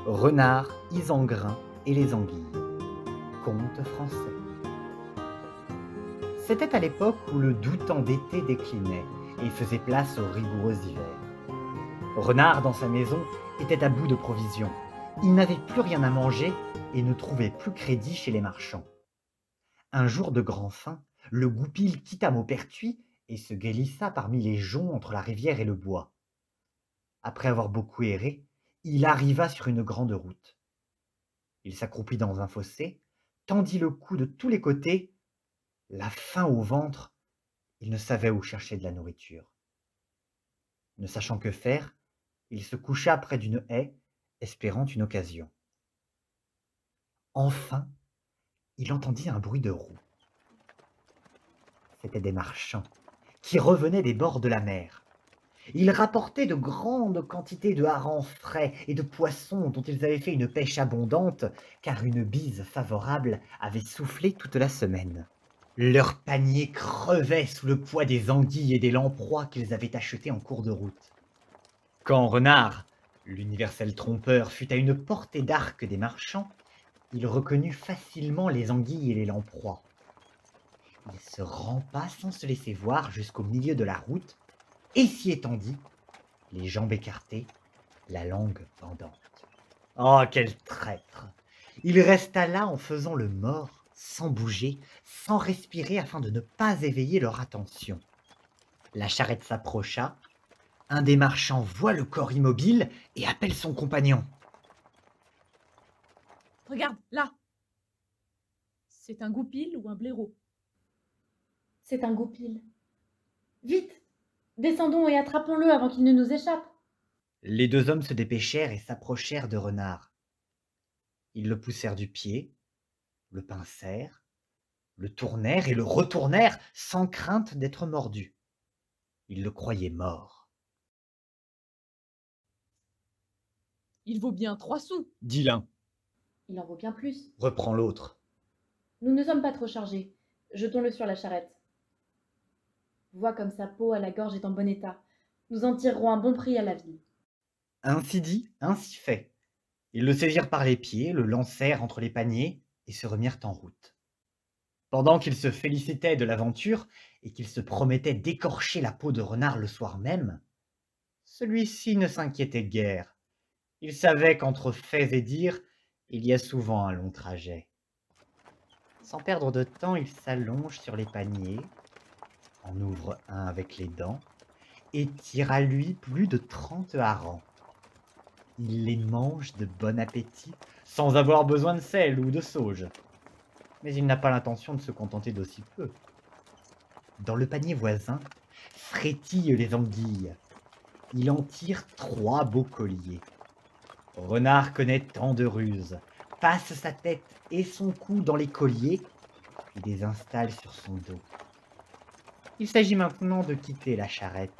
Renard, Isengrin et les anguilles. Conte français. C'était à l'époque où le doux temps d'été déclinait et faisait place au rigoureux hiver. Renard, dans sa maison, était à bout de provisions. Il n'avait plus rien à manger et ne trouvait plus crédit chez les marchands. Un jour de grand faim, le goupil quitta Maupertuis et se glissa parmi les joncs entre la rivière et le bois. Après avoir beaucoup erré, il arriva sur une grande route. Il s'accroupit dans un fossé, tendit le cou de tous les côtés. La faim au ventre, il ne savait où chercher de la nourriture. Ne sachant que faire, il se coucha près d'une haie, espérant une occasion. Enfin, il entendit un bruit de roues. C'étaient des marchands qui revenaient des bords de la mer. Ils rapportaient de grandes quantités de harengs frais et de poissons dont ils avaient fait une pêche abondante, car une bise favorable avait soufflé toute la semaine. Leurs paniers crevaient sous le poids des anguilles et des lamproies qu'ils avaient achetés en cours de route. Quand Renard, l'universel trompeur, fut à une portée d'arc des marchands, il reconnut facilement les anguilles et les lamproies. Il se rampa sans se laisser voir jusqu'au milieu de la route et s'y étendit, les jambes écartées, la langue pendante. Oh, quel traître! Il resta là en faisant le mort, sans bouger, sans respirer afin de ne pas éveiller leur attention. La charrette s'approcha, un des marchands voit le corps immobile et appelle son compagnon. Regarde, là. C'est un goupil ou un blaireau? C'est un goupil. Vite, descendons et attrapons-le avant qu'il ne nous échappe. Les deux hommes se dépêchèrent et s'approchèrent de Renard. Ils le poussèrent du pied, le pincèrent, le tournèrent et le retournèrent sans crainte d'être mordus. Ils le croyaient mort. Il vaut bien 3 sous, dit l'un. Il en vaut bien plus. Reprend l'autre. Nous ne sommes pas trop chargés. Jetons-le sur la charrette. Vois comme sa peau à la gorge est en bon état. Nous en tirerons un bon prix à la ville. Ainsi dit, ainsi fait. Ils le saisirent par les pieds, le lancèrent entre les paniers et se remirent en route. Pendant qu'ils se félicitaient de l'aventure et qu'ils se promettaient d'écorcher la peau de Renard le soir même, celui-ci ne s'inquiétait guère. Il savait qu'entre faits et dires, il y a souvent un long trajet. Sans perdre de temps, il s'allonge sur les paniers, en ouvre un avec les dents, et tire à lui plus de 30 harengs. Il les mange de bon appétit, sans avoir besoin de sel ou de sauge. Mais il n'a pas l'intention de se contenter d'aussi peu. Dans le panier voisin, frétillent les anguilles. Il en tire 3 beaux colliers. Renard connaît tant de ruses, passe sa tête et son cou dans les colliers et les installe sur son dos. Il s'agit maintenant de quitter la charrette.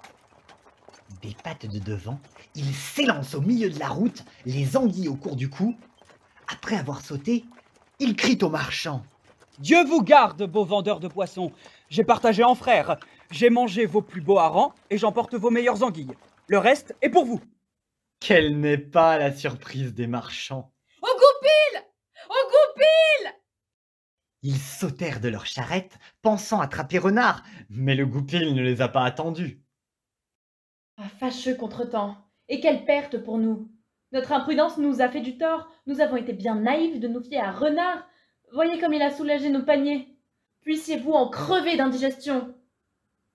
Des pattes de devant, il s'élance au milieu de la route, les anguilles au cours du cou. Après avoir sauté, il crie au marchand. « Dieu vous garde, beaux vendeurs de poissons. J'ai partagé en frères. J'ai mangé vos plus beaux harengs et j'emporte vos meilleures anguilles. Le reste est pour vous. » Quelle n'est pas la surprise des marchands. Au goupil! Au goupil! Ils sautèrent de leur charrette, pensant attraper Renard, mais le goupil ne les a pas attendus. Ah, fâcheux contretemps. Et quelle perte pour nous! Notre imprudence nous a fait du tort. Nous avons été bien naïfs de nous fier à Renard. Voyez comme il a soulagé nos paniers. Puissiez-vous en crever d'indigestion.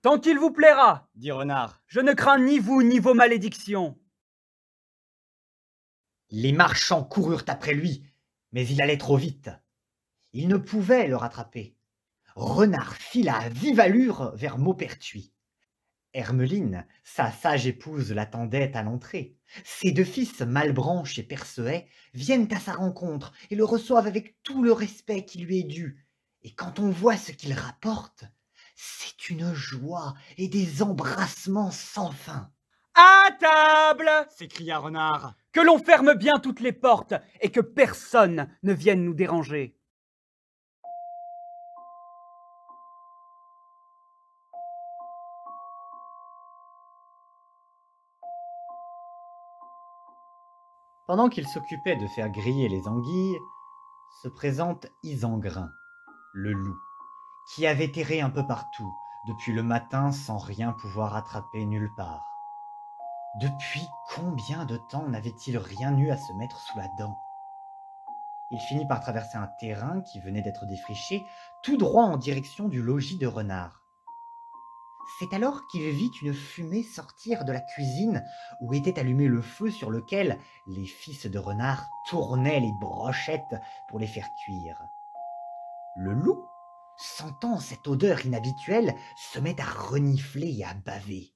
Tant qu'il vous plaira, dit Renard. Je ne crains ni vous ni vos malédictions. Les marchands coururent après lui, mais il allait trop vite. Ils ne pouvaient le rattraper. Renard fila à vive allure vers Maupertuis. Hermeline, sa sage épouse, l'attendait à l'entrée. Ses 2 fils, Malbranche et Percehet, viennent à sa rencontre et le reçoivent avec tout le respect qui lui est dû. Et quand on voit ce qu'il rapporte, c'est une joie et des embrassements sans fin. « À table !» s'écria Renard. « Que l'on ferme bien toutes les portes et que personne ne vienne nous déranger. » Pendant qu'il s'occupait de faire griller les anguilles, se présente Isengrin, le loup, qui avait erré un peu partout, depuis le matin sans rien pouvoir attraper nulle part. Depuis combien de temps n'avait-il rien eu à se mettre sous la dent? Il finit par traverser un terrain qui venait d'être défriché, tout droit en direction du logis de Renard. C'est alors qu'il vit une fumée sortir de la cuisine où était allumé le feu sur lequel les fils de Renard tournaient les brochettes pour les faire cuire. Le loup, sentant cette odeur inhabituelle, se met à renifler et à baver.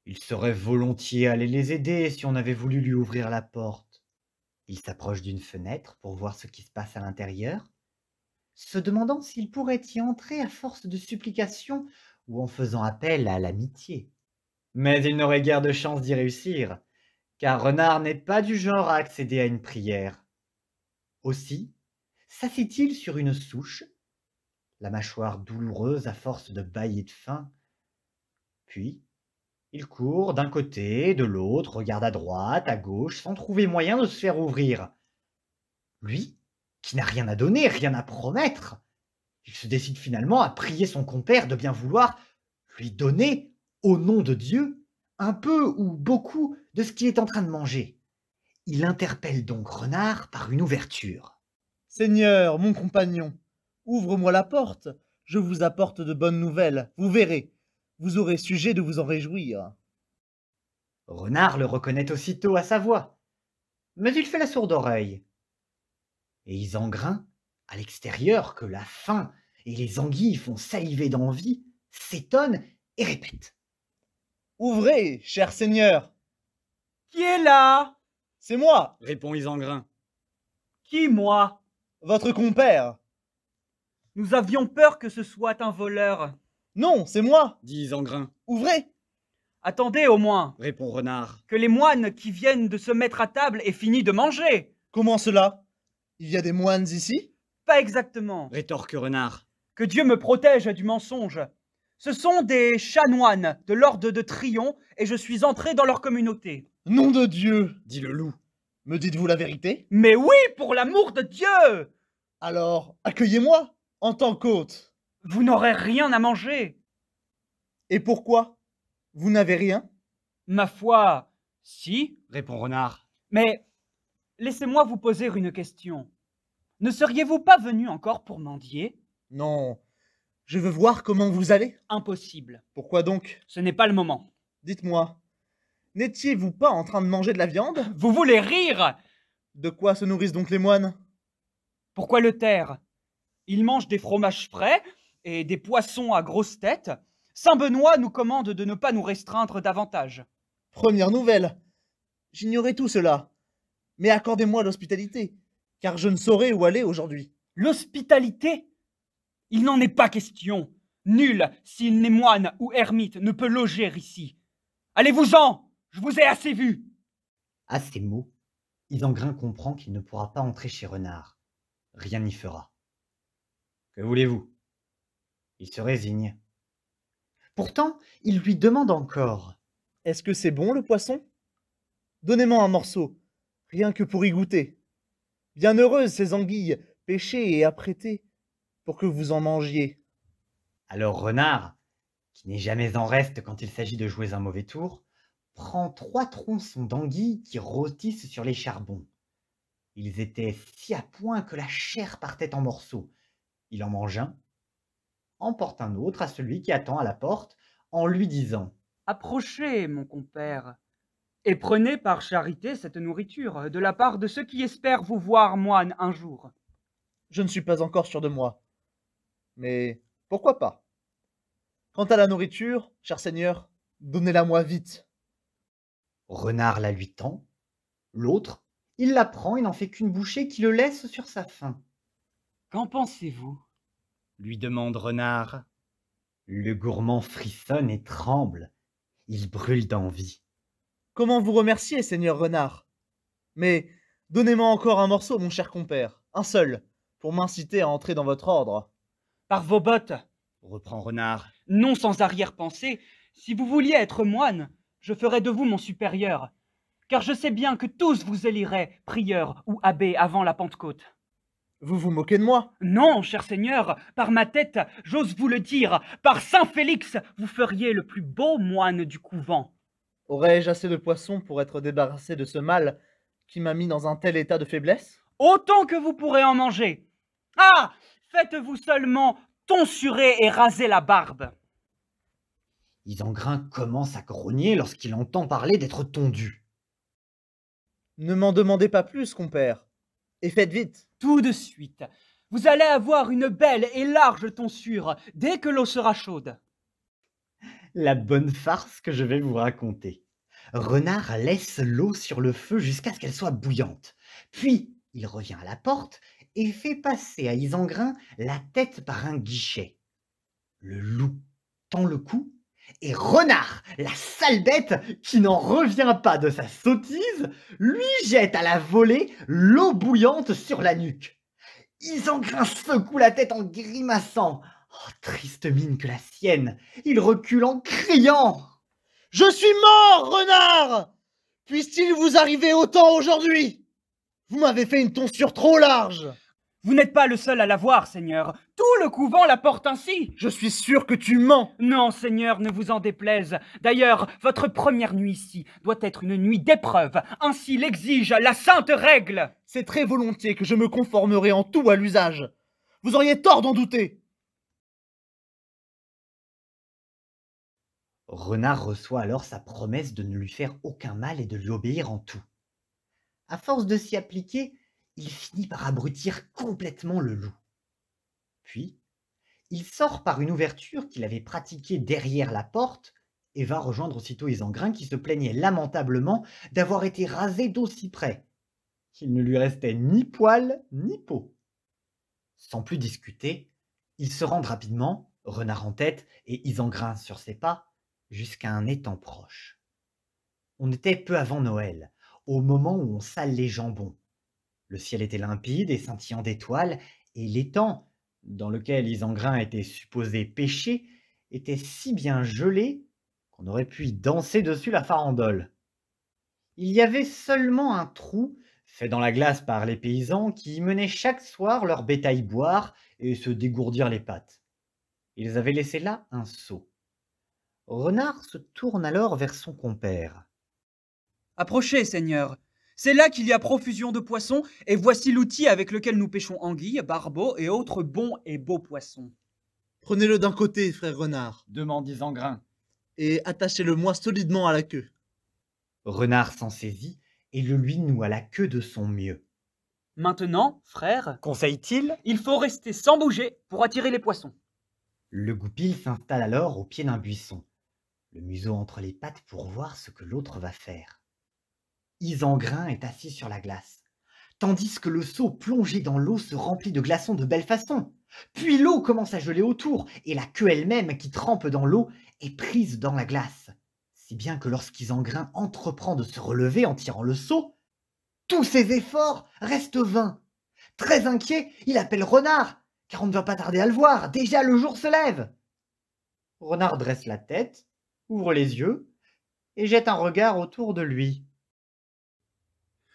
Il serait volontiers allé les aider si on avait voulu lui ouvrir la porte. Il s'approche d'une fenêtre pour voir ce qui se passe à l'intérieur, se demandant s'il pourrait y entrer à force de supplications ou en faisant appel à l'amitié. Mais il n'aurait guère de chance d'y réussir, car Renard n'est pas du genre à accéder à une prière. Aussi, s'assit-il sur une souche, la mâchoire douloureuse à force de bâiller de faim. Puis, il court d'un côté, de l'autre, regarde à droite, à gauche, sans trouver moyen de se faire ouvrir. Lui, qui n'a rien à donner, rien à promettre, il se décide finalement à prier son compère de bien vouloir lui donner, au nom de Dieu, un peu ou beaucoup de ce qu'il est en train de manger. Il interpelle donc Renard par une ouverture. « Seigneur, mon compagnon, ouvre-moi la porte, je vous apporte de bonnes nouvelles, vous verrez. Vous aurez sujet de vous en réjouir. » Renard le reconnaît aussitôt à sa voix, mais il fait la sourde oreille. Et Isengrin, à l'extérieur que la faim et les anguilles font saliver d'envie, s'étonne et répète. « Ouvrez, cher seigneur. »« Qui est là ?» ?»« C'est moi, » répond Isengrin. « Qui, moi ?»« Votre compère. »« Nous avions peur que ce soit un voleur. »« Non, c'est moi, » dit Isengrin. « Ouvrez !»« Attendez au moins, répond Renard. Que les moines qui viennent de se mettre à table aient fini de manger. »« Comment cela? Il y a des moines ici ?»« Pas exactement. » rétorque Renard. « Que Dieu me protège du mensonge. Ce sont des chanoines de l'ordre de Trion et je suis entré dans leur communauté. »« Nom de Dieu, dit le loup. Me dites-vous la vérité? Mais oui, pour l'amour de Dieu !»« Alors, accueillez-moi en tant qu'hôte. »« Vous n'aurez rien à manger. »« Et pourquoi? Vous n'avez rien? »« Ma foi, si, répond Renard. Mais laissez-moi vous poser une question. Ne seriez-vous pas venu encore pour mendier? » Non, je veux voir comment vous allez. »« Impossible. Pourquoi donc? Ce n'est pas le moment. »« Dites-moi, n'étiez-vous pas en train de manger de la viande? » »« Vous voulez rire? De quoi se nourrissent donc les moines? »« Pourquoi le taire? Ils mangent des fromages frais et des poissons à grosse tête. Saint Benoît nous commande de ne pas nous restreindre davantage. » »« Première nouvelle. J'ignorais tout cela. Mais accordez-moi l'hospitalité, car je ne saurais où aller aujourd'hui. »« L'hospitalité? Il n'en est pas question. Nul, s'il n'est moine ou ermite, ne peut loger ici. Allez-vous-en, je vous ai assez vu. » À ces mots, Isengrin comprend qu'il ne pourra pas entrer chez Renard. Rien n'y fera. Que voulez-vous? Il se résigne. Pourtant, il lui demande encore. « Est-ce que c'est bon le poisson? Donnez-moi un morceau, rien que pour y goûter. Bien heureuses ces anguilles, pêchées et apprêtées, pour que vous en mangiez. » Alors Renard, qui n'est jamais en reste quand il s'agit de jouer un mauvais tour, prend 3 tronçons d'anguilles qui rôtissent sur les charbons. Ils étaient si à point que la chair partait en morceaux. Il en mange un, emporte un autre à celui qui attend à la porte, en lui disant « Approchez, mon compère, et prenez par charité cette nourriture de la part de ceux qui espèrent vous voir moine un jour. » Je ne suis pas encore sûr de moi. Mais pourquoi pas? Quant à la nourriture, cher seigneur, donnez-la-moi vite. Renard la lui tend, l'autre, il la prend et n'en fait qu'une bouchée qui le laisse sur sa faim. « Qu'en pensez-vous » lui demande Renard. Le gourmand frissonne et tremble. Il brûle d'envie. Comment vous remercier, seigneur Renard? Mais donnez-moi encore un morceau, mon cher compère, un seul, pour m'inciter à entrer dans votre ordre. « Par vos bottes, reprend Renard. Non sans arrière-pensée, si vous vouliez être moine, je ferais de vous mon supérieur. car je sais bien que tous vous éliraient prieur ou abbé avant la Pentecôte. Vous vous moquez de moi? Non, cher Seigneur, par ma tête, j'ose vous le dire, par Saint Félix, vous feriez le plus beau moine du couvent. Aurais-je assez de poissons pour être débarrassé de ce mal qui m'a mis dans un tel état de faiblesse? Autant que vous pourrez en manger. Ah! Faites-vous seulement tonsurer et raser la barbe. Isengrin commence à grogner lorsqu'il entend parler d'être tondu. Ne m'en demandez pas plus, compère. Et faites vite. Tout de suite, vous allez avoir une belle et large tonsure dès que l'eau sera chaude. La bonne farce que je vais vous raconter. Renard laisse l'eau sur le feu jusqu'à ce qu'elle soit bouillante. Puis, il revient à la porte et fait passer à Isengrin la tête par un guichet. Le loup tend le cou et Renard, la sale bête qui n'en revient pas de sa sottise, lui jette à la volée l'eau bouillante sur la nuque. Isengrin secoue la tête en grimaçant. Oh, triste mine que la sienne, il recule en criant. Je suis mort, renard! Puisse-t-il vous arriver autant aujourd'hui? Vous m'avez fait une tonsure trop large. Vous n'êtes pas le seul à la voir, Seigneur. Tout le couvent la porte ainsi. Je suis sûr que tu mens. Non, Seigneur, ne vous en déplaise. D'ailleurs, votre première nuit ici doit être une nuit d'épreuve. Ainsi l'exige la sainte règle. C'est très volontiers que je me conformerai en tout à l'usage. Vous auriez tort d'en douter. Renard reçoit alors sa promesse de ne lui faire aucun mal et de lui obéir en tout. À force de s'y appliquer, il finit par abrutir complètement le loup. Puis, il sort par une ouverture qu'il avait pratiquée derrière la porte et va rejoindre aussitôt Isengrin qui se plaignait lamentablement d'avoir été rasé d'aussi près. Il ne lui restait ni poil ni peau. Sans plus discuter, ils se rendent rapidement, Renard en tête et Isengrin sur ses pas, jusqu'à un étang proche. On était peu avant Noël, au moment où on sale les jambons. Le ciel était limpide et scintillant d'étoiles, et l'étang, dans lequel Isengrin était supposé pêcher, était si bien gelé qu'on aurait pu y danser dessus la farandole. Il y avait seulement un trou, fait dans la glace par les paysans, qui y menaient chaque soir leur bétail boire et se dégourdir les pattes. Ils avaient laissé là un seau. Renard se tourne alors vers son compère. « Approchez, Seigneur. C'est là qu'il y a profusion de poissons, et voici l'outil avec lequel nous pêchons anguilles, barbeaux et autres bons et beaux poissons. » Prenez-le d'un côté, frère renard, Demande Isengrin. et attachez-le-moi solidement à la queue. Renard s'en saisit et le lui noue à la queue de son mieux. Maintenant, frère, Conseille-t-il? il faut rester sans bouger pour attirer les poissons. Le goupil s'installe alors au pied d'un buisson, le museau entre les pattes pour voir ce que l'autre va faire. Isengrin est assis sur la glace, tandis que le seau plongé dans l'eau se remplit de glaçons de belle façon. Puis l'eau commence à geler autour, et la queue elle-même qui trempe dans l'eau est prise dans la glace. Si bien que lorsqu'Isengrin entreprend de se relever en tirant le seau, tous ses efforts restent vains. Très inquiet, il appelle Renard, car on ne va pas tarder à le voir, déjà le jour se lève. Renard dresse la tête, ouvre les yeux, et jette un regard autour de lui.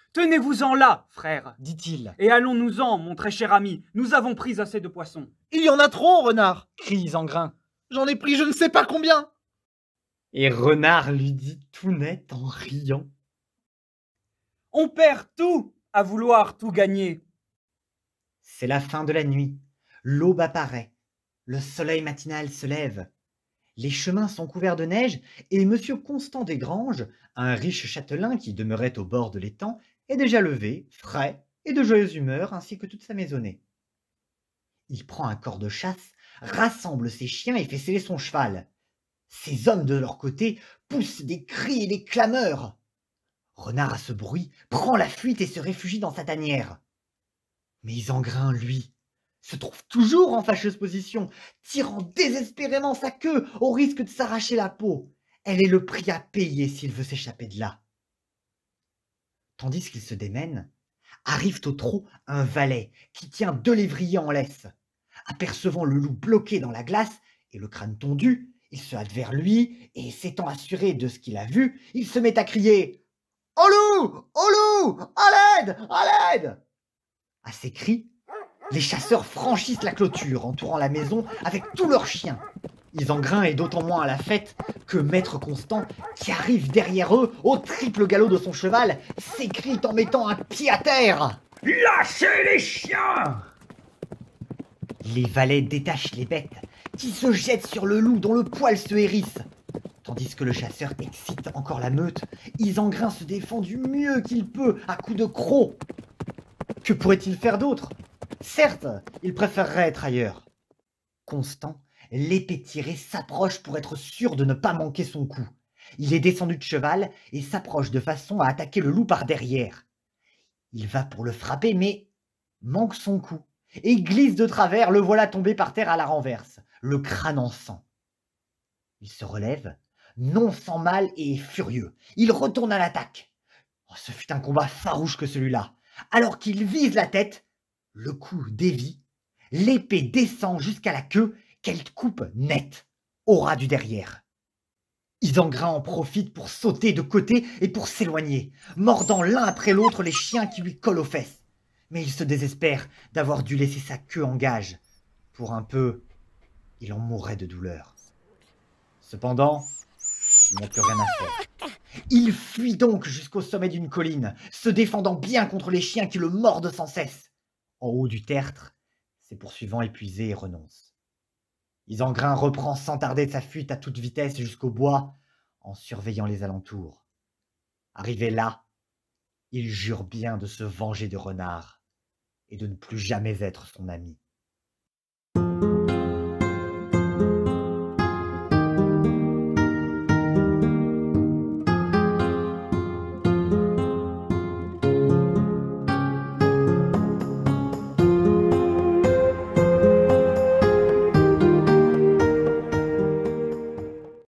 « Tenez-vous-en là, frère, Dit-il. et allons-nous-en, mon très cher ami, nous avons pris assez de poissons. » Il y en a trop, renard. Crie Isengrin. J'en ai pris je ne sais pas combien. Et Renard lui dit tout net en riant. « On perd tout à vouloir tout gagner. » C'est la fin de la nuit. L'aube apparaît. Le soleil matinal se lève. Les chemins sont couverts de neige et Monsieur Constant Desgranges, un riche châtelain qui demeurait au bord de l'étang, est déjà levé, frais et de joyeuse humeur, ainsi que toute sa maisonnée. Il prend un corps de chasse, rassemble ses chiens et fait sceller son cheval. Ses hommes, de leur côté, poussent des cris et des clameurs. Renard, à ce bruit, prend la fuite et se réfugie dans sa tanière. Mais Isengrin, lui, se trouve toujours en fâcheuse position, tirant désespérément sa queue au risque de s'arracher la peau. Elle est le prix à payer s'il veut s'échapper de là. Tandis qu'il se démène, arrive au trot un valet qui tient 2 lévriers en laisse. Apercevant le loup bloqué dans la glace et le crâne tondu, il se hâte vers lui et, s'étant assuré de ce qu'il a vu, il se met à crier « Au loup! Au loup! À l'aide! À l'aide! À ces cris, les chasseurs franchissent la clôture, entourant la maison avec tous leurs chiens. Isengrin est d'autant moins à la fête que Maître Constant, qui arrive derrière eux au triple galop de son cheval, s'écrie en mettant un pied à terre. « Lâchez les chiens !» Les valets détachent les bêtes, qui se jettent sur le loup dont le poil se hérisse. Tandis que le chasseur excite encore la meute, Isengrin se défend du mieux qu'il peut à coups de crocs. Que pourrait-il faire d'autre? Certes, il préférerait être ailleurs. Constant, l'épée tirée, s'approche pour être sûr de ne pas manquer son coup. Il est descendu de cheval et s'approche de façon à attaquer le loup par derrière. Il va pour le frapper, mais manque son coup et glisse de travers, le voilà tombé par terre à la renverse, le crâne en sang. Il se relève, non sans mal et furieux. Il retourne à l'attaque. Oh, ce fut un combat farouche que celui-là. Alors qu'il vise la tête, le coup dévie, l'épée descend jusqu'à la queue qu'elle coupe net, au ras du derrière. Isengrin en profite pour sauter de côté et pour s'éloigner, mordant l'un après l'autre les chiens qui lui collent aux fesses. Mais il se désespère d'avoir dû laisser sa queue en gage. Pour un peu, il en mourrait de douleur. Cependant, il n'a plus rien à faire. Il fuit donc jusqu'au sommet d'une colline, se défendant bien contre les chiens qui le mordent sans cesse. En haut du tertre, ses poursuivants épuisés renoncent. Isengrin reprend sans tarder sa fuite à toute vitesse jusqu'au bois, en surveillant les alentours. Arrivé là, il jure bien de se venger de Renard et de ne plus jamais être son ami.